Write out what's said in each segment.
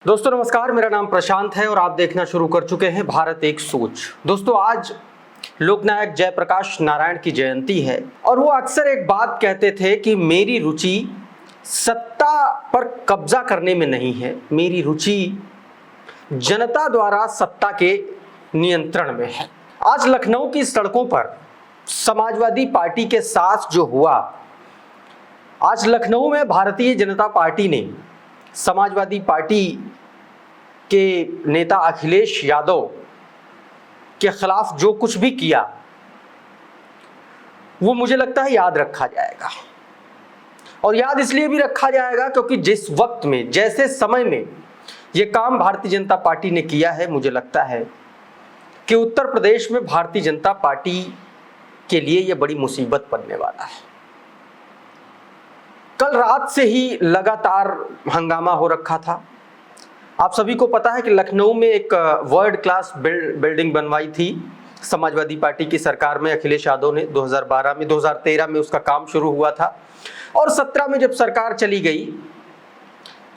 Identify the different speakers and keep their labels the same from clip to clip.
Speaker 1: दोस्तों नमस्कार, मेरा नाम प्रशांत है और आप देखना शुरू कर चुके हैं भारत एक सोच। दोस्तों आज लोकनायक जयप्रकाश नारायण की जयंती है और वो अक्सर एक बात कहते थे कि मेरी रुचि सत्ता पर कब्जा करने में नहीं है, मेरी रुचि जनता द्वारा सत्ता के नियंत्रण में है। आज लखनऊ की सड़कों पर समाजवादी पार्टी के साथ जो हुआ, आज लखनऊ में भारतीय जनता पार्टी ने समाजवादी पार्टी के नेता अखिलेश यादव के खिलाफ जो कुछ भी किया वो मुझे लगता है याद रखा जाएगा। और याद इसलिए भी रखा जाएगा क्योंकि जिस वक्त में, जैसे समय में ये काम भारतीय जनता पार्टी ने किया है, मुझे लगता है कि उत्तर प्रदेश में भारतीय जनता पार्टी के लिए ये बड़ी मुसीबत बनने वाला है। कल रात से ही लगातार हंगामा हो रखा था। आप सभी को पता है कि लखनऊ में एक वर्ल्ड क्लास बिल्डिंग बनवाई थी समाजवादी पार्टी की सरकार में अखिलेश यादव ने 2013 में उसका काम शुरू हुआ था और 17 में जब सरकार चली गई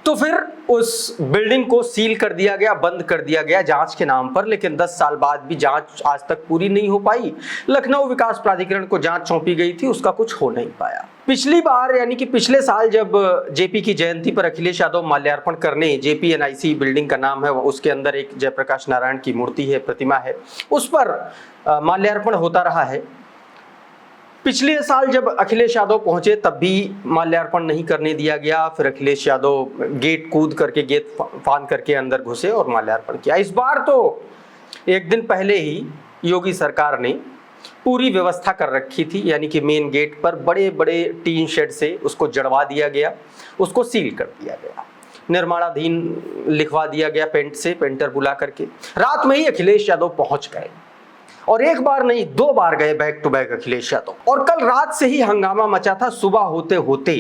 Speaker 1: तो फिर उस बिल्डिंग को सील कर दिया गया, बंद कर दिया गया जांच के नाम पर। लेकिन 10 साल बाद भी जांच आज तक पूरी नहीं हो पाई। लखनऊ विकास प्राधिकरण को जांच सौंपी गई थी, उसका कुछ हो नहीं पाया। पिछली बार यानी कि पिछले साल जब जेपी की जयंती पर अखिलेश यादव माल्यार्पण करने, JPNIC बिल्डिंग का नाम है, उसके अंदर एक जयप्रकाश नारायण की मूर्ति है, प्रतिमा है, उस पर माल्यार्पण होता रहा है। पिछले साल जब अखिलेश यादव पहुंचे तब भी माल्यार्पण नहीं करने दिया गया। फिर अखिलेश यादव गेट कूद करके, गेट फांद करके अंदर घुसे और माल्यार्पण किया। इस बार तो एक दिन पहले ही योगी सरकार ने पूरी व्यवस्था कर रखी थी, यानी कि मेन गेट पर बड़े बड़े टीन शेड से उसको जड़वा दिया गया, उसको सील कर दिया गया, निर्माणाधीन लिखवा दिया गया पेंट से, पेंटर बुला करके। रात में ही अखिलेश यादव पहुंच गए और एक बार नहीं 2 बार गए back to back Akhilesh Yadav. और कल रात से ही हंगामा मचा था। सुबह होते होते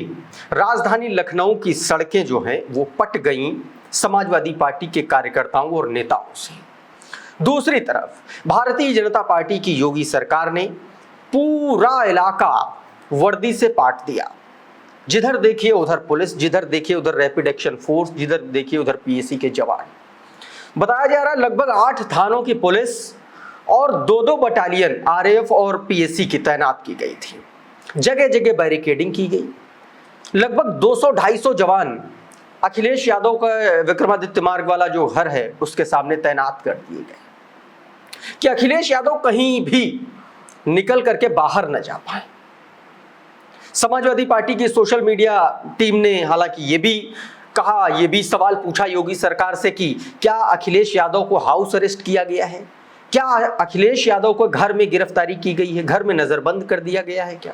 Speaker 1: राजधानी लखनऊ की सड़कें जो हैं वो पट गईं समाजवादी पार्टी के कार्यकर्ताओं और नेताओं से। दूसरी तरफ भारतीय जनता पार्टी की योगी सरकार ने पूरा इलाका वर्दी से पाट दिया। जिधर देखिए उधर पुलिस, जिधर देखिए उधर रैपिड एक्शन फोर्स, जिधर देखिए उधर PAC के जवान। बताया जा रहा है लगभग 8 थानों की पुलिस और 2-2 बटालियन RAF और PAC की तैनात की गई थी। जगह जगह बैरिकेडिंग की गई। लगभग 200-250 जवान अखिलेश यादव का विक्रमादित्य मार्ग वाला जो घर है उसके सामने तैनात कर दिए गए कि अखिलेश यादव कहीं भी निकल करके बाहर न जा पाए। समाजवादी पार्टी की सोशल मीडिया टीम ने हालांकि ये भी कहा, ये भी सवाल पूछा योगी सरकार से कि क्या अखिलेश यादव को हाउस अरेस्ट किया गया है, क्या अखिलेश यादव को घर में गिरफ्तारी की गई है, घर में नजरबंद कर दिया गया है क्या।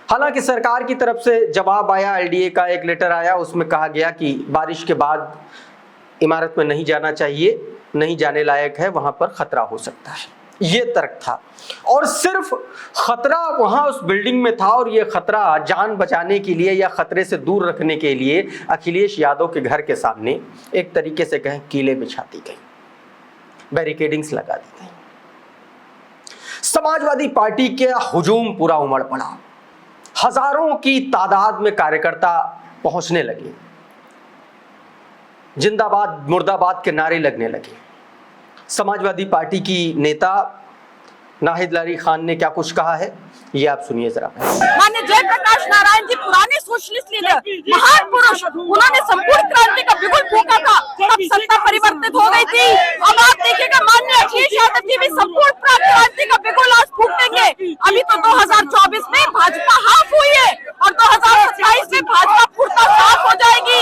Speaker 1: हालांकि सरकार की तरफ से जवाब आया, LDA का एक लेटर आया, उसमें कहा गया कि बारिश के बाद इमारत में नहीं जाना चाहिए, नहीं जाने लायक है, वहां पर खतरा हो सकता है। ये तर्क था और सिर्फ खतरा वहां उस बिल्डिंग में था और ये खतरा जान बचाने के लिए या खतरे से दूर रखने के लिए अखिलेश यादव के घर के सामने एक तरीके से कहें कीले बिछा दी गई, बैरिकेडिंग्स लगा दी गई। समाजवादी पार्टी के हुजूम पूरा उमड़ पड़ा। हजारों की तादाद में कार्यकर्ता पहुंचने लगे, जिंदाबाद मुर्दाबाद के नारे लगने लगे। समाजवादी पार्टी की नेता नाहिद लारी खान ने क्या कुछ कहा है, ये आप सुनिए जरा।
Speaker 2: माननीय जयप्रकाश नारायण जी पुराने सोशलिस्ट लीडर, महान पुरुष, उन्होंने संपूर्ण क्रांति का बिगुल फूंका था, तब सत्ता परिवर्तित हो गई थी। अब आप देखिएगा माननीय अखिलेश यादव जी भी संपूर्ण क्रांति का बिगुल आज फूंकेंगे। अभी तो 2024 में भाजपा हाफ हुई है और 2027 में भाजपा पूर्णतः साफ हो जाएगी।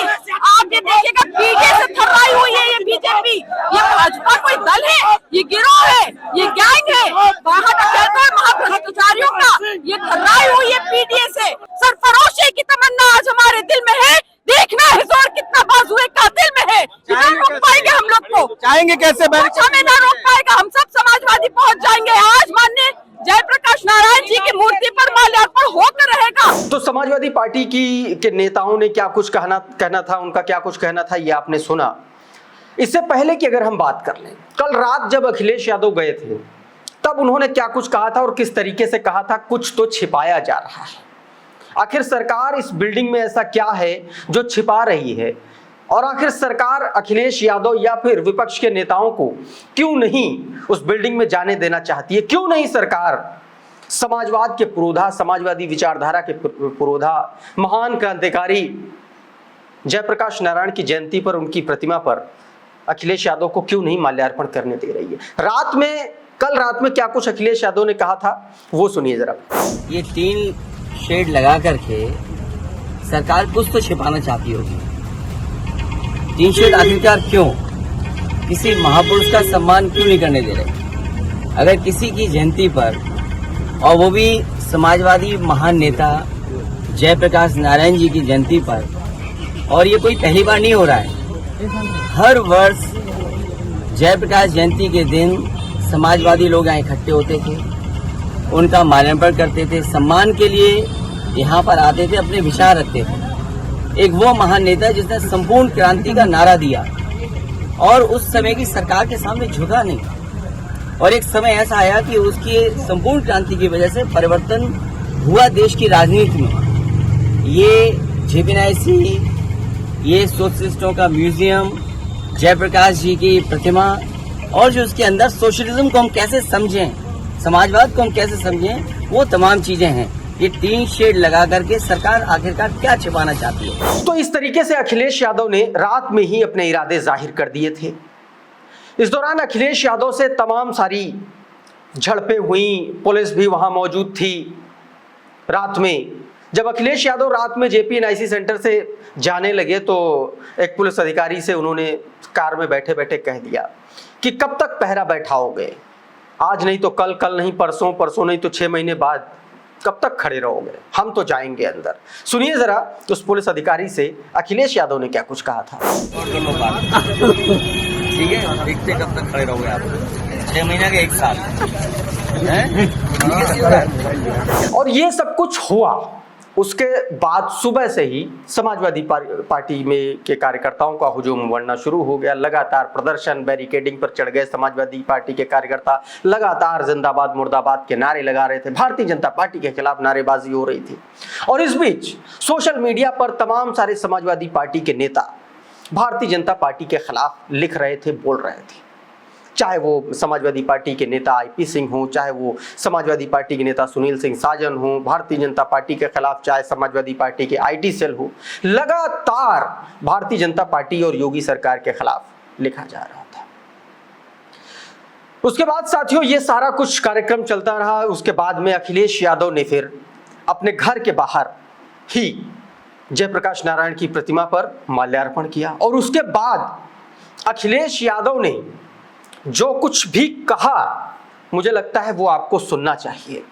Speaker 2: आप ये देखिएगा पीढ़ी से थर्राई हुई है ये बीजेपी। ये भाजपा कोई दल है, ये गिरोह है, ये गैंग है, वहां का कहता है महाभ्रष्टाचारियों का। ये थर्राई हुई है PDA से। सरफरोशी की तमन्ना आज हमारे दिल में है। देखना है जोर कितना बाजुए कातिल में है। रोक पाएंगे हम लोग को,
Speaker 3: चाहेंगे कैसे
Speaker 2: हमें ना रोक पाएगा। हम सब समाजवादी पहुंच जाएंगे। आज माननीय जयप्रकाश नारायण जी की मूर्ति पर माल्यार्पण होकर रहेगा।
Speaker 1: तो समाजवादी पार्टी के नेताओं ने क्या कुछ कहना था, उनका क्या कुछ कहना था, ये आपने सुना। इससे पहले कि अगर हम बात कर लें, कल रात जब अखिलेश यादव गए थे तब उन्होंने क्या कुछ कहा था और किस तरीके से कहा था, कुछ तो छिपाया जा रहा है। आखिर सरकार इस बिल्डिंग में ऐसा क्या है जो छिपा रही है और आखिर सरकार अखिलेश यादव या फिर विपक्ष के नेताओं को क्यों नहीं उस बिल्डिंग में जाने देना चाहती है? क्यों नहीं सरकार समाजवाद के पुरोधा, समाजवादी विचारधारा के पुरोधा, महान क्रांतिकारी जयप्रकाश नारायण की जयंती पर उनकी प्रतिमा पर अखिलेश यादव को क्यों नहीं माल्यार्पण करने दे रही है? कल रात में क्या कुछ अखिलेश यादव ने कहा था वो सुनिए जरा।
Speaker 3: ये 3 शेड लगा करके सरकार कुछ तो छिपाना चाहती होगी। 3 शेड आखिरकार क्यों? किसी महापुरुष का सम्मान क्यों नहीं करने दे रहे? अगर किसी की जयंती पर, और वो भी समाजवादी महान नेता जयप्रकाश नारायण जी की जयंती पर, और ये कोई पहली बार नहीं हो रहा है, हर वर्ष जयप्रकाश जयंती के दिन समाजवादी लोग यहाँ इकट्ठे होते थे, उनका माल्यार्पण करते थे, सम्मान के लिए यहाँ पर आते थे, अपने विचार रखते थे। एक वो महान नेता जिसने संपूर्ण क्रांति का नारा दिया और उस समय की सरकार के सामने झुका नहीं, और एक समय ऐसा आया कि उसकी संपूर्ण क्रांति की वजह से परिवर्तन हुआ देश की राजनीति में। ये JP-NIC, ये सोशलिस्टों का म्यूजियम, जयप्रकाश जी की प्रतिमा, और जो उसके अंदर सोशलिज्म को हम कैसे समझें, समाजवाद को हम कैसे समझें, वो तमाम चीजें हैं। ये 3 शेड लगा करके सरकार आखिरकार क्या छिपाना चाहती है?
Speaker 1: तो इस तरीके से अखिलेश यादव ने रात में ही अपने इरादे जाहिर कर दिए थे। इस दौरान अखिलेश यादव से तमाम सारी झड़पें हुई, पुलिस भी वहां मौजूद थी। रात में जब अखिलेश यादव रात में JP-NIC सेंटर से जाने लगे तो एक पुलिस अधिकारी से उन्होंने कार में बैठे बैठे कह दिया कि कब तक पहरा बैठाओगे? आज नहीं तो कल, कल नहीं परसों, परसों नहीं तो 6 महीने बाद, कब तक खड़े रहोगे? हम तो जाएंगे अंदर। सुनिए जरा उस पुलिस अधिकारी से अखिलेश यादव ने क्या कुछ कहा था।
Speaker 3: ठीक है, देखते कब तक खड़े रहोगे आप? 6 महीने के 1 साल
Speaker 1: और ये सब कुछ हुआ। उसके बाद सुबह से ही समाजवादी पार्टी में के कार्यकर्ताओं का हुजूम बढ़ना शुरू हो गया। लगातार प्रदर्शन, बैरिकेडिंग पर चढ़ गए समाजवादी पार्टी के कार्यकर्ता। लगातार जिंदाबाद मुर्दाबाद के नारे लगा रहे थे। भारतीय जनता पार्टी के खिलाफ नारेबाजी हो रही थी। और इस बीच सोशल मीडिया पर तमाम सारे समाजवादी पार्टी के नेता भारतीय जनता पार्टी के खिलाफ लिख रहे थे, बोल रहे थे। चाहे वो समाजवादी पार्टी के नेता IP सिंह हो, चाहे वो समाजवादी पार्टी के नेता सुनील सिंह साजन हो, भारतीय जनता पार्टी के खिलाफ चाहे समाजवादी पार्टी के IT सेल हो, लगातार भारतीय जनता पार्टी और योगी सरकार के खिलाफ लिखा जा रहा था। उसके बाद साथियों ये सारा कुछ कार्यक्रम चलता रहा। उसके बाद में अखिलेश यादव ने फिर अपने घर के बाहर ही जयप्रकाश नारायण की प्रतिमा पर माल्यार्पण किया। और उसके बाद अखिलेश यादव ने जो कुछ भी कहा, मुझे लगता है वो आपको सुनना चाहिए।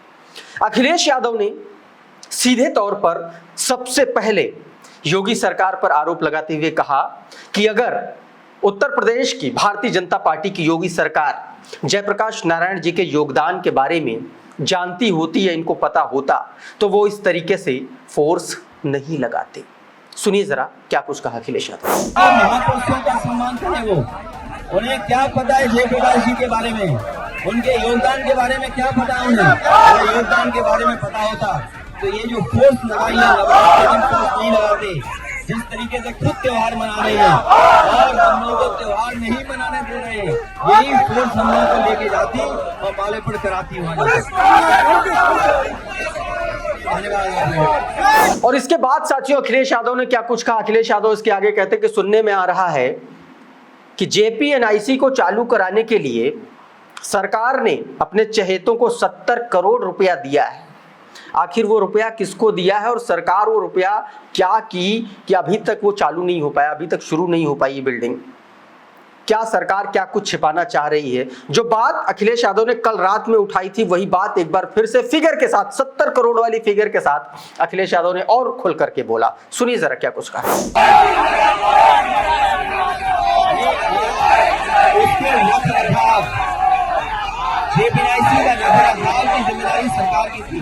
Speaker 1: अखिलेश यादव ने सीधे तौर पर सबसे पहले योगी सरकार पर आरोप लगाते हुए कहा कि अगर उत्तर प्रदेश की भारतीय जनता पार्टी की योगी सरकार जयप्रकाश नारायण जी के योगदान के बारे में जानती होती या इनको पता होता तो वो इस तरीके से फोर्स नहीं लगाते। सुनिए जरा क्या कुछ कहा अखिलेश यादव।
Speaker 4: महापुरुषों का सम्मान करें, वो उन्हें क्या पता है जयप्रकाश जी के बारे में, उनके योगदान के बारे में क्या पता है उन्हें? अगर योगदान के बारे में पता होता तो ये जो फोर्स लगाई है, फोर्स नहीं लगाते। जिस तरीके से खुद त्योहार मना रहे हैं और हम लोगों को त्योहार नहीं मनाने दे रहे हैं, यही फोर्स हम लोगों को लेके जाती और माल्यार्पण कराती वहां।
Speaker 1: और इसके बाद साथियों अखिलेश यादव ने क्या कुछ कहा। अखिलेश यादव इसके आगे कहते कि सुनने में आ रहा है कि JP-NIC को चालू कराने के लिए सरकार ने अपने चहेतों को 70 करोड़ रुपया दिया है। आखिर वो रुपया किसको दिया है और सरकार वो रुपया क्या की कि अभी तक वो चालू नहीं हो पाया, अभी तक शुरू नहीं हो पाई ये बिल्डिंग? क्या सरकार क्या कुछ छिपाना चाह रही है? जो बात अखिलेश यादव ने कल रात में उठाई थी वही बात एक बार फिर से फिगर के साथ, 70 करोड़ वाली फिगर के साथ अखिलेश यादव ने और खुल करके बोला। सुनिए जरा क्या कुछ कहा।
Speaker 4: JP-NIC का रखरखाव की जिम्मेदारी सरकार की थी।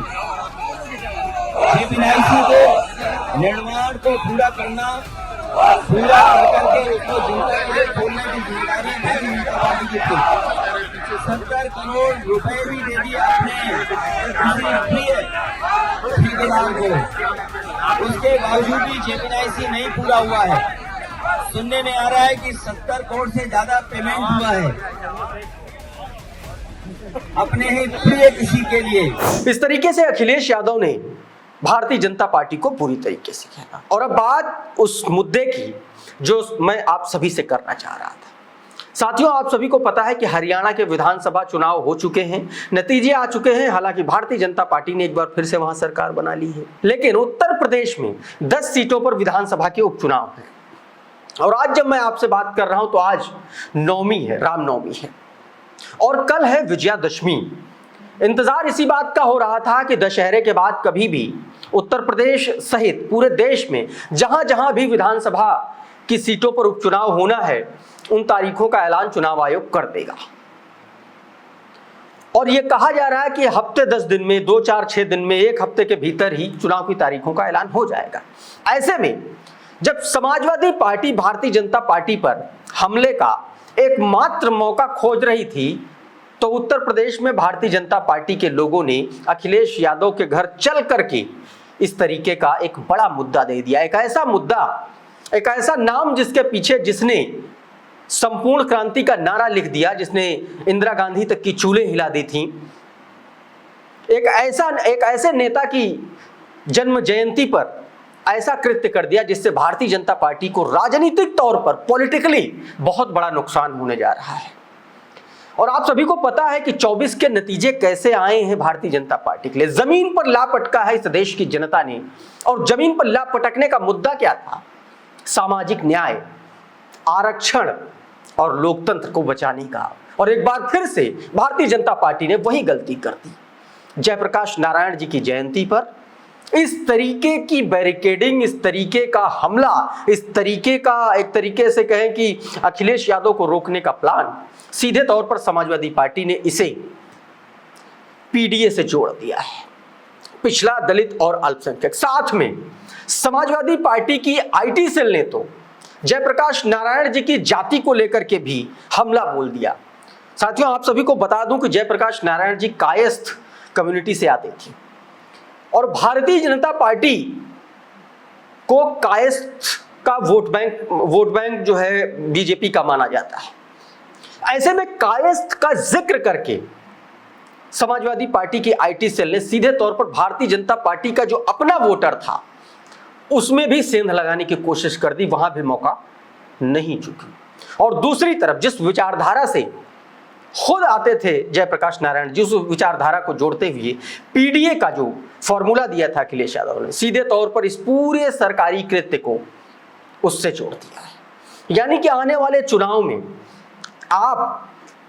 Speaker 4: JP-NIC को निर्माण को पूरा करना, पूरा करके उसको खोलने की जिम्मेदारी भारतीय जनता पार्टी की थी। 70 करोड़ रुपए भी दे दिए आपने ठेकेदार को, उसके बावजूद भी JP-NIC नहीं पूरा हुआ है। सुनने में आ रहा है कि 70 करोड़ से ज्यादा पेमेंट हुआ है अपने ही प्रिय किसी के लिए।
Speaker 1: इस तरीके से अखिलेश यादव ने भारतीय जनता पार्टी को पूरी तरीके से घेरा। और अब बात उस मुद्दे की जो मैं आप सभी से करना चाह रहा था। साथियों, आप सभी को पता है कि हरियाणा के विधानसभा चुनाव हो चुके हैं, नतीजे आ चुके हैं। हालांकि भारतीय जनता पार्टी ने एक बार फिर से वहां सरकार बना ली है, लेकिन उत्तर प्रदेश में 10 सीटों पर विधानसभा के उपचुनाव हैं। और आज जब मैं आपसे बात कर रहा हूं तो आज नवमी है, रामनवमी है, और कल है विजयादशमी। इंतजार इसी बात का हो रहा था कि दशहरे के बाद कभी भी उत्तर प्रदेश सहित पूरे देश में जहां जहां भी विधानसभा की सीटों पर उपचुनाव होना है, उन तारीखों का ऐलान चुनाव आयोग कर देगा। और यह कहा जा रहा है कि हफ्ते 10 दिन में, 2, 4, 6 दिन में, 1 हफ्ते के भीतर ही चुनाव की तारीखों का ऐलान हो जाएगा। ऐसे में जब समाजवादी पार्टी भारतीय जनता पार्टी पर हमले का एकमात्र मौका खोज रही थी, तो उत्तर प्रदेश में भारतीय जनता पार्टी के लोगों ने अखिलेश यादव के घर चल करके इस तरीके का एक बड़ा मुद्दा दे दिया। एक ऐसा मुद्दा, एक ऐसा नाम जिसके पीछे जिसने संपूर्ण क्रांति का नारा लिख दिया, जिसने इंदिरा गांधी तक की चूल्हे हिला दी थी। एक ऐसे नेता की जन्म जयंती पर ऐसा कृत्य कर दिया जिससे भारतीय जनता पार्टी को राजनीतिक तौर पर, पॉलिटिकली बहुत बड़ा नुकसान होने जा रहा है। और आप सभी को पता है कि 24 के नतीजे कैसे आए हैं भारतीय जनता पार्टी के लिए। जमीन पर ला पटका है इस देश की जनता ने। और जमीन पर ला पटकने का मुद्दा क्या था? सामाजिक न्याय, आरक्षण और लोकतंत्र को बचाने का। और एक बार फिर से भारतीय जनता पार्टी ने वही गलती कर दी। जयप्रकाश नारायण जी की जयंती पर इस तरीके की बैरिकेडिंग, इस तरीके का हमला, इस तरीके का, एक तरीके से कहें कि अखिलेश यादव को रोकने का प्लान, सीधे तौर पर समाजवादी पार्टी ने इसे पीडीए से जोड़ दिया है। पिछड़ा, दलित और अल्पसंख्यक। साथ में समाजवादी पार्टी की आईटी सेल ने तो जयप्रकाश नारायण जी की जाति को लेकर के भी हमला बोल दिया। साथियों, आप सभी को बता दूं कि जयप्रकाश नारायण जी कायस्थ कम्युनिटी से आते थे और भारतीय जनता पार्टी को कायस्थ का वोट बैंक जो है बीजेपी का माना जाता है। ऐसे में कायस्थ का जिक्र करके समाजवादी पार्टी की आईटी सेल ने सीधे तौर पर भारतीय जनता पार्टी का जो अपना वोटर था उसमें भी सेंध लगाने की कोशिश कर दी। वहां भी मौका नहीं चुकी। और दूसरी तरफ जिस विचारधारा से खुद आते थे जयप्रकाश नारायण जी, उस विचारधारा को जोड़ते हुए पीडीए का जो फॉर्मूला दिया था अखिलेश यादव ने, सीधे तौर पर इस पूरे सरकारी कृत्य को उससे जोड़ दिया है। यानी कि आने वाले चुनाव में आप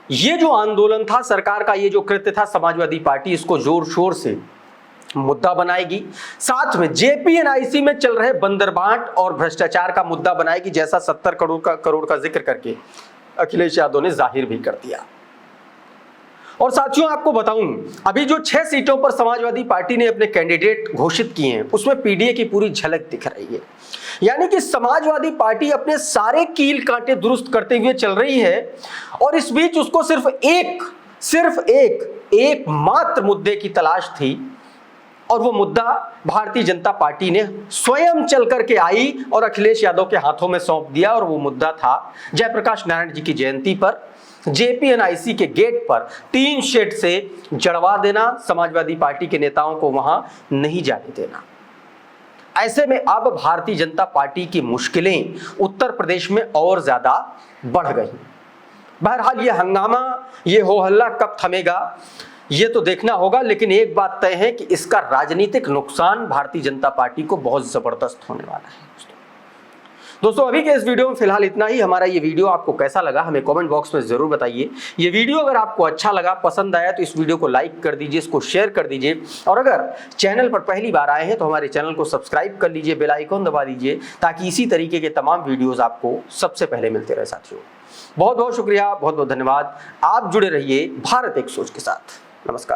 Speaker 1: ये जो आंदोलन था, सरकार का ये जो कृत्य था, समाजवादी पार्टी इसको जोर शोर से मुद्दा बनाएगी। साथ में जेपीएनआईसी में चल रहे बंदरबांट और भ्रष्टाचार का मुद्दा बनाएगी, जैसा 70 करोड़ का जिक्र करके अखिलेश यादव ने जाहिर भी कर दिया। और साथियों, आपको बताऊं, अभी जो 6 सीटों पर समाजवादी पार्टी ने अपने कैंडिडेट घोषित किए हैं उसमें पीडीए की पूरी झलक दिख रही है। यानी कि समाजवादी पार्टी अपने सारे कील कांटे दुरुस्त करते हुए चल रही है और इस बीच उसको सिर्फ एक मात्र मुद्दे की तलाश थी और वो मुद्दा भारतीय जनता पार्टी ने स्वयं चल करके आई और अखिलेश यादव के हाथों में सौंप दिया। और वो मुद्दा था जयप्रकाश नारायण जी की जयंती पर जेपीएनआईसी के गेट पर टीन शेड से जड़वा देना, समाजवादी पार्टी के नेताओं को वहां नहीं जाने देना। ऐसे में अब भारतीय जनता पार्टी की मुश्किलें उत्तर प्रदेश में और ज्यादा बढ़ गई। बहरहाल ये हंगामा, ये हो हल्ला कब थमेगा ये तो देखना होगा, लेकिन एक बात तय है कि इसका राजनीतिक नुकसान भारतीय जनता पार्टी को बहुत जबरदस्त होने वाला है। दोस्तों, अभी के इस वीडियो में फिलहाल इतना ही। हमारा ये वीडियो आपको कैसा लगा हमें कमेंट बॉक्स में जरूर बताइए। ये वीडियो अगर आपको अच्छा लगा, पसंद आया तो इस वीडियो को लाइक कर दीजिए, इसको शेयर कर दीजिए और अगर चैनल पर पहली बार आए हैं तो हमारे चैनल को सब्सक्राइब कर लीजिए, बेल आइकन दबा दीजिए ताकि इसी तरीके के तमाम वीडियोज आपको सबसे पहले मिलते रहे। साथियों, बहुत बहुत शुक्रिया, बहुत बहुत धन्यवाद। आप जुड़े रहिए भारत एक सोच के साथ। नमस्कार।